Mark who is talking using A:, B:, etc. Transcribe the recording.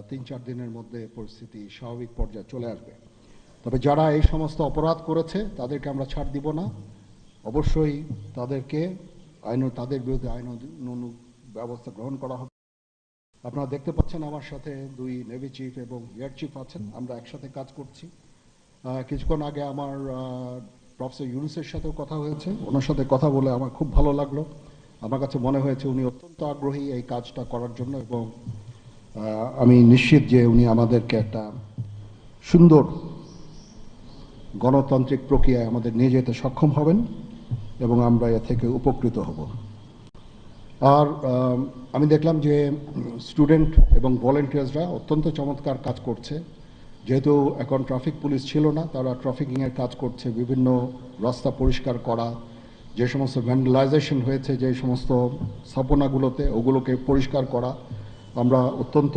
A: 3-4 দিনের মধ্যে পরিস্থিতি স্বাভাবিক পর্যায়ে চলে আসবে। তবে যারা এই সমস্ত অপরাধ করেছে তাদেরকে আমরা ছাড় দিব না। অবশ্যই তাদেরকে তাদের বিরুদ্ধে আইনানুগ ব্যবস্থা গ্রহণ করা হবে। আপনারা দেখতে পাচ্ছেন আমার সাথে 2 নেভি চিফ এবং এয়ার চিফ আছেন, আমরা একসাথে কাজ করছি। কিছুক্ষণ আগে আমার প্রফেসর ইউনুসের সাথেও কথা হয়েছে, ওনার সাথে কথা বলে আমার খুব ভালো লাগলো। আমার কাছে মনে হয়েছে উনি অত্যন্ত আগ্রহী এই কাজটা করার জন্য, এবং আমি নিশ্চিত যে উনি আমাদেরকে একটা সুন্দর গণতান্ত্রিক প্রক্রিয়ায় আমাদের নিয়ে যেতে সক্ষম হবেন এবং আমরা এ থেকে উপকৃত হব। আর আমি দেখলাম যে স্টুডেন্ট এবং ভলেন্টিয়ার্সরা অত্যন্ত চমৎকার কাজ করছে। যেহেতু এখন ট্রাফিক পুলিশ ছিল না, তারা ট্রাফিকিংয়ের কাজ করছে, বিভিন্ন রাস্তা পরিষ্কার করা, যে সমস্ত ভ্যান্ডালাইজেশন হয়েছে যে সমস্ত স্থাপনাগুলোতে ওগুলোকে পরিষ্কার করা। আমরা অত্যন্ত